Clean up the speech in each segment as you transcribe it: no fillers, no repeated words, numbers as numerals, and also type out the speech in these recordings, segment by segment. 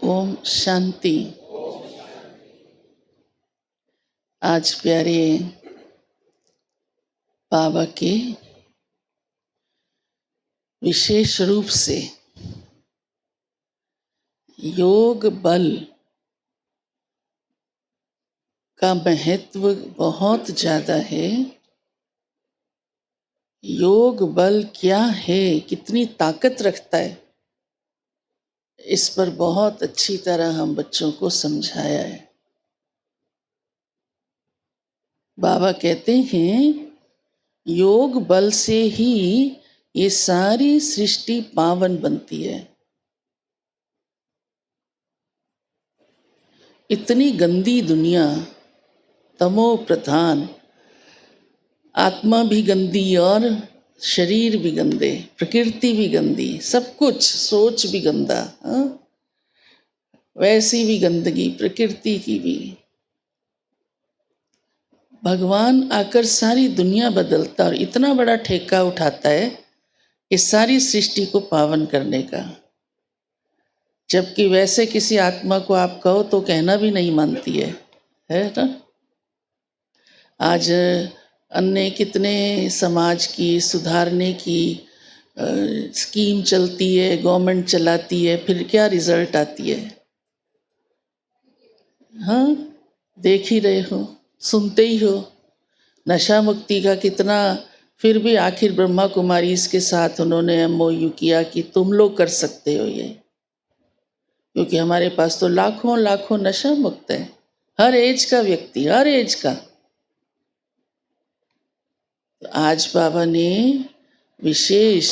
ओम शांति। आज प्यारे बाबा के विशेष रूप से योग बल का महत्व बहुत ज़्यादा है। योग बल क्या है, कितनी ताकत रखता है, इस पर बहुत अच्छी तरह हम बच्चों को समझाया है। बाबा कहते हैं योग बल से ही ये सारी सृष्टि पावन बनती है। इतनी गंदी दुनिया, तमो प्रधान, आत्मा भी गंदी और शरीर भी गंदे, प्रकृति भी गंदी, सब कुछ, सोच भी गंदा, वैसी भी गंदगी प्रकृति की भी। भगवान आकर सारी दुनिया बदलता और इतना बड़ा ठेका उठाता है इस सारी सृष्टि को पावन करने का, जबकि वैसे किसी आत्मा को आप कहो तो कहना भी नहीं मानती है ना। आज अन्य कितने समाज की सुधारने की स्कीम चलती है, गवर्नमेंट चलाती है, फिर क्या रिजल्ट आती है? हाँ, देख ही रहे हो, सुनते ही हो। नशा मुक्ति का कितना, फिर भी आखिर ब्रह्मा कुमारी इसके साथ उन्होंने MOU किया कि तुम लोग कर सकते हो ये, क्योंकि हमारे पास तो लाखों लाखों नशा मुक्त है, हर एज का व्यक्ति, हर एज का। आज बाबा ने विशेष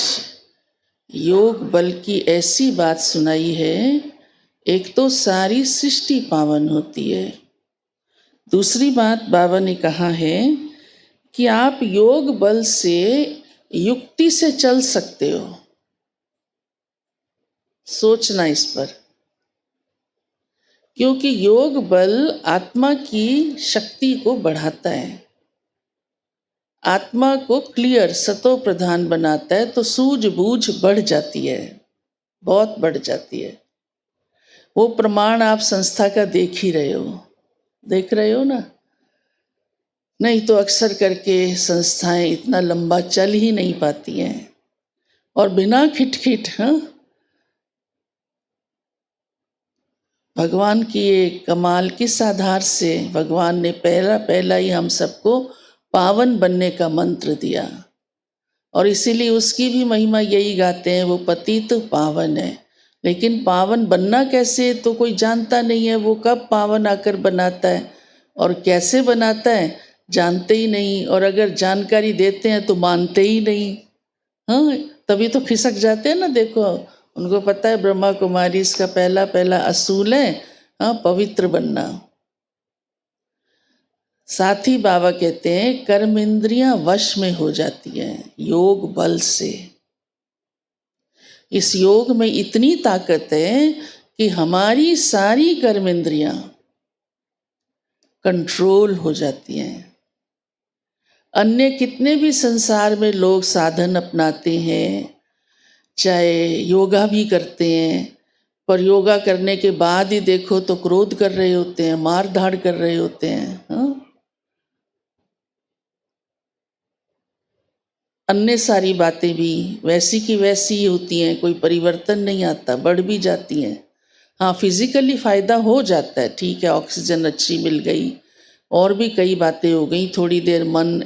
योग बल की ऐसी बात सुनाई है। एक तो सारी सृष्टि पावन होती है, दूसरी बात बाबा ने कहा है कि आप योग बल से युक्ति से चल सकते हो। सोचना इस पर, क्योंकि योग बल आत्मा की शक्ति को बढ़ाता है, आत्मा को क्लियर सतो प्रधान बनाता है, तो सूझबूझ बढ़ जाती है, बहुत बढ़ जाती है। वो प्रमाण आप संस्था का देख ही रहे हो, देख रहे हो ना। नहीं तो अक्सर करके संस्थाएं इतना लंबा चल ही नहीं पाती हैं, और बिना खिटखिट, भगवान की ये कमाल किस आधार से भगवान ने पहला ही हम सबको पावन बनने का मंत्र दिया, और इसीलिए उसकी भी महिमा यही गाते हैं, वो पतित पावन है। लेकिन पावन बनना कैसे तो कोई जानता नहीं है, वो कब पावन आकर बनाता है और कैसे बनाता है जानते ही नहीं, और अगर जानकारी देते हैं तो मानते ही नहीं। हाँ, तभी तो खिसक जाते हैं ना। देखो, उनको पता है ब्रह्मा कुमारी इसका पहला असूल है, पवित्र बनना। साथ ही बाबा कहते हैं कर्म इंद्रियां वश में हो जाती हैं योग बल से। इस योग में इतनी ताकत है कि हमारी सारी कर्म इंद्रियां कंट्रोल हो जाती हैं। अन्य कितने भी संसार में लोग साधन अपनाते हैं, चाहे योगा भी करते हैं, पर योगा करने के बाद ही देखो तो क्रोध कर रहे होते हैं, मार धाड़ कर रहे होते हैं। अन्य सारी बातें भी वैसी की वैसी ही होती हैं, कोई परिवर्तन नहीं आता, बढ़ भी जाती हैं। हाँ, फिजिकली फ़ायदा हो जाता है, ठीक है, ऑक्सीजन अच्छी मिल गई, और भी कई बातें हो गई, थोड़ी देर मन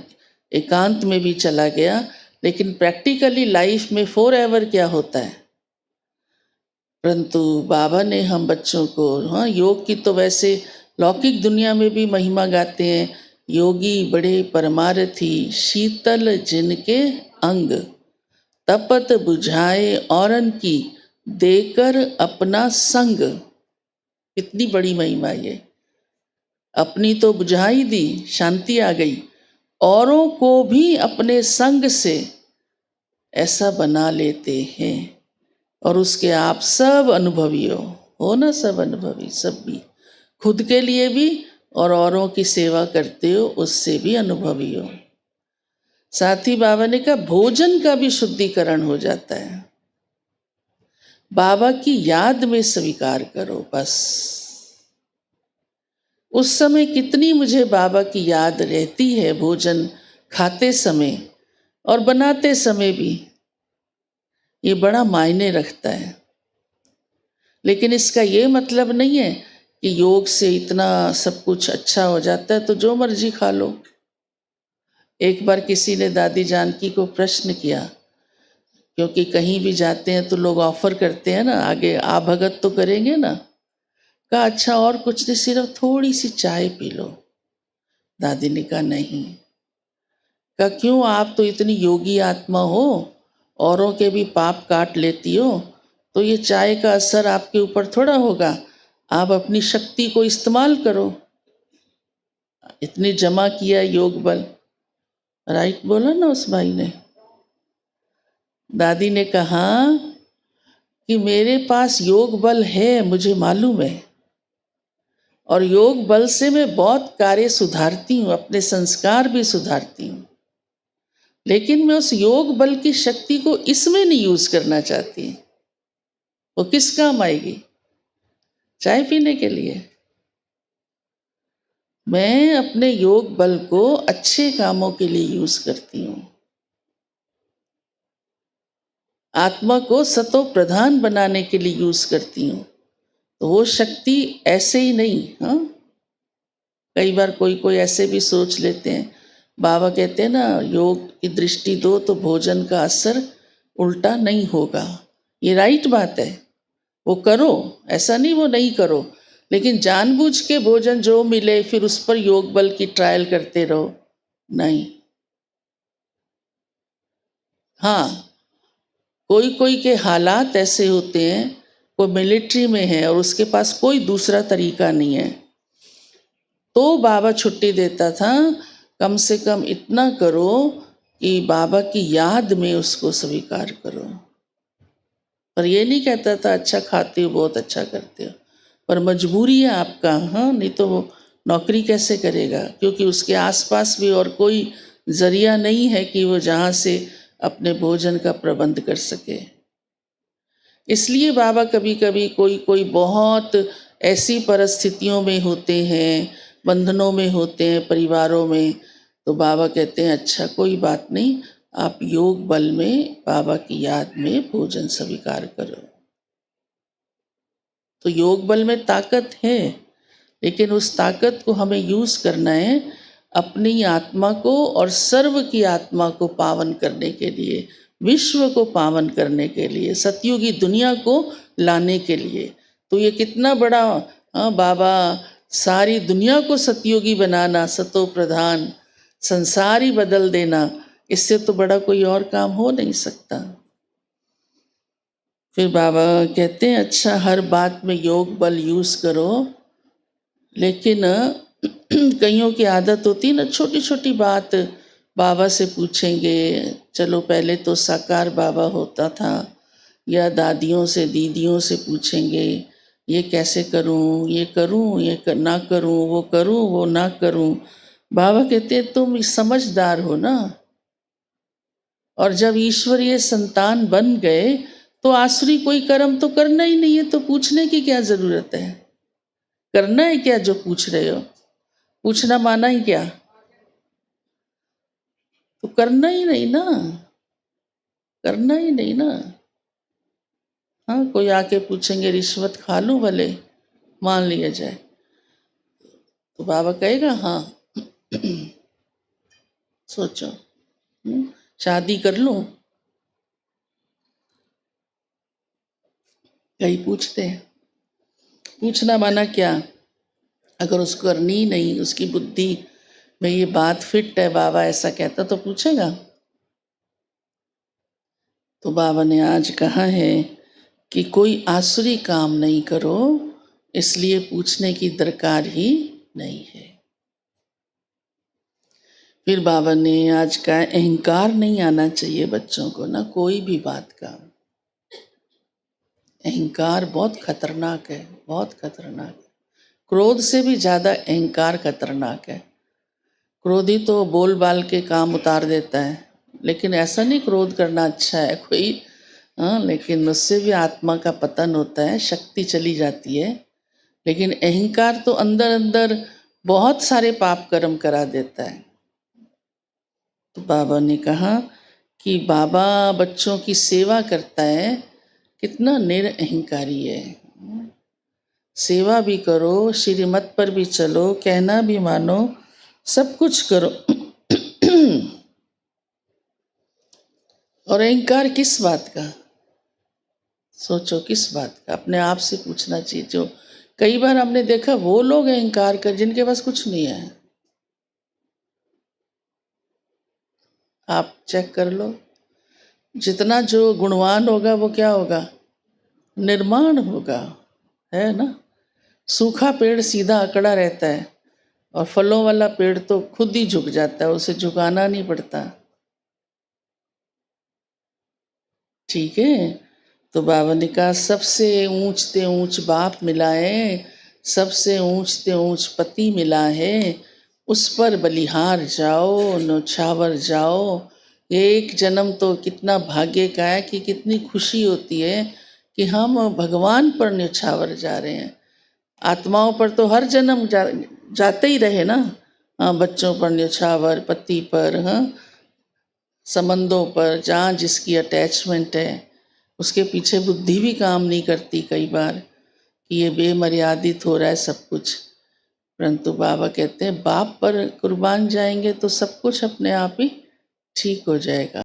एकांत में भी चला गया, लेकिन प्रैक्टिकली लाइफ में फॉर एवर क्या होता है? परंतु बाबा ने हम बच्चों को, योग की तो वैसे लौकिक दुनिया में भी महिमा गाते हैं। योगी बड़े परमारथी, शीतल जिनके अंग, तपत बुझाए औरन की, देकर अपना संग। कितनी बड़ी महिमा ये, अपनी तो बुझाई दी, शांति आ गई, औरों को भी अपने संग से ऐसा बना लेते हैं, और उसके आप सब अनुभवी हो ना, सब अनुभवी, सब भी, खुद के लिए भी और औरों की सेवा करते हो उससे भी अनुभवी हो। साथ ही बाबा ने कहा भोजन का भी शुद्धिकरण हो जाता है। बाबा की याद में स्वीकार करो बस। उस समय कितनी मुझे बाबा की याद रहती है, भोजन खाते समय और बनाते समय भी, ये बड़ा मायने रखता है। लेकिन इसका ये मतलब नहीं है कि योग से इतना सब कुछ अच्छा हो जाता है तो जो मर्जी खा लो। एक बार किसी ने दादी जानकी को प्रश्न किया, क्योंकि कहीं भी जाते हैं तो लोग ऑफर करते हैं ना, आगे आ भगत तो करेंगे ना। कहा अच्छा और कुछ नहीं, सिर्फ थोड़ी सी चाय पी लो। दादी ने कहा नहीं। कहा क्यों, आप तो इतनी योगी आत्मा हो, औरों के भी पाप काट लेती हो, तो ये चाय का असर आपके ऊपर थोड़ा होगा। आप अपनी शक्ति को इस्तेमाल करो, इतनी जमा किया योग बल। राइट बोला ना उस भाई ने। दादी ने कहा कि मेरे पास योग बल है, मुझे मालूम है, और योग बल से मैं बहुत कार्य सुधारती हूँ, अपने संस्कार भी सुधारती हूँ। लेकिन मैं उस योग बल की शक्ति को इसमें नहीं यूज करना चाहती। वो किस काम आएगी? चाय पीने के लिए। मैं अपने योग बल को अच्छे कामों के लिए यूज करती हूँ। आत्मा को सतो प्रधान बनाने के लिए यूज करती हूँ। तो वो शक्ति ऐसे ही नहीं। हाँ, कई बार कोई कोई ऐसे भी सोच लेते हैं, बाबा कहते हैं ना योग की दृष्टि दो तो भोजन का असर उल्टा नहीं होगा। ये राइट बात है, वो करो, ऐसा नहीं वो नहीं करो, लेकिन जानबूझ के भोजन जो मिले फिर उस पर योग बल की ट्रायल करते रहो, नहीं। हाँ, कोई कोई के हालात ऐसे होते हैं, वो मिलिट्री में है और उसके पास कोई दूसरा तरीका नहीं है, तो बाबा छुट्टी देता था, कम से कम इतना करो कि बाबा की याद में उसको स्वीकार करो। पर ये नहीं कहता था अच्छा खाते हो, बहुत अच्छा करते हो, पर मजबूरी है आपका। हाँ, नहीं तो वो नौकरी कैसे करेगा, क्योंकि उसके आसपास भी और कोई जरिया नहीं है कि वो जहाँ से अपने भोजन का प्रबंध कर सके। इसलिए बाबा कभी कभी कोई कोई बहुत ऐसी परिस्थितियों में होते हैं, बंधनों में होते हैं, परिवारों में, तो बाबा कहते हैं अच्छा कोई बात नहीं, आप योग बल में बाबा की याद में भोजन स्वीकार करो। तो योग बल में ताकत है, लेकिन उस ताकत को हमें यूज करना है अपनी आत्मा को और सर्व की आत्मा को पावन करने के लिए, विश्व को पावन करने के लिए, सतयुगी दुनिया को लाने के लिए। तो ये कितना बड़ा, बाबा सारी दुनिया को सतयुगी बनाना, सतो प्रधान, संसार ही बदल देना, इससे तो बड़ा कोई और काम हो नहीं सकता। फिर बाबा कहते हैं अच्छा हर बात में योग बल यूज करो, लेकिन कईयों की आदत होती है ना, छोटी छोटी बात बाबा से पूछेंगे। चलो पहले तो साकार बाबा होता था, या दादियों से दीदियों से पूछेंगे ये कैसे करूं, ये करूं, ना करूं, वो करूं, वो ना करूं। बाबा कहते हैं तुम समझदार हो ना, और जब ईश्वरीय संतान बन गए तो आसुरी कोई कर्म तो करना ही नहीं है, तो पूछने की क्या जरूरत है? करना है क्या जो पूछ रहे हो? पूछना माना ही क्या? तो करना ही नहीं ना, करना ही नहीं ना। हाँ, कोई आके पूछेंगे रिश्वत खा लूं भले, मान लिया जाए, तो बाबा कहेगा हाँ सोचो, शादी कर लूं? कई पूछते हैं। पूछना माना क्या? अगर उसको करनी ही नहीं, उसकी बुद्धि में ये बात फिट है, बाबा ऐसा कहता, तो पूछेगा? तो बाबा ने आज कहा है कि कोई आसुरी काम नहीं करो, इसलिए पूछने की दरकार ही नहीं है। फिर बाबा ने आज कहा अहंकार नहीं आना चाहिए बच्चों को ना, कोई भी बात का। अहंकार बहुत खतरनाक है, बहुत खतरनाक है। क्रोध से भी ज़्यादा अहंकार खतरनाक है। क्रोधी तो बोल बाल के काम उतार देता है, लेकिन ऐसा नहीं क्रोध करना अच्छा है। कोई हाँ, लेकिन उससे भी आत्मा का पतन होता है, शक्ति चली जाती है। लेकिन अहंकार तो अंदर अंदर बहुत सारे पाप कर्म करा देता है। तो बाबा ने कहा कि बाबा बच्चों की सेवा करता है, कितना निरअहंकारी है। सेवा भी करो, श्रीमत पर भी चलो, कहना भी मानो, सब कुछ करो। और अहंकार किस बात का? सोचो किस बात का, अपने आप से पूछना चाहिए। जो कई बार हमने देखा वो लोग अहंकार कर जिनके पास कुछ नहीं है। आप चेक कर लो, जितना जो गुणवान होगा वो क्या होगा? निर्माण होगा, है ना। सूखा पेड़ सीधा अकड़ा रहता है और फलों वाला पेड़ तो खुद ही झुक जाता है, उसे झुकाना नहीं पड़ता। ठीक है। तो बाबा ने कहा सबसे ऊंचते ऊंच बाप मिला है, सबसे ऊंचते ऊंच पति मिला है, उस पर बलिहार जाओ, नौछावर जाओ। एक जन्म तो कितना भाग्य का है कि कितनी खुशी होती है कि हम भगवान पर न्यौछावर जा रहे हैं। आत्माओं पर तो हर जन्म जाते ही रहे ना। हाँ, बच्चों पर न्यौछावर, पति पर, हाँ, संबंधों पर, जहाँ जिसकी अटैचमेंट है उसके पीछे बुद्धि भी काम नहीं करती कई बार कि ये बेमर्यादित हो रहा है सब कुछ। परंतु बाबा कहते हैं बाप पर कुर्बान जाएंगे तो सब कुछ अपने आप ही ठीक हो जाएगा।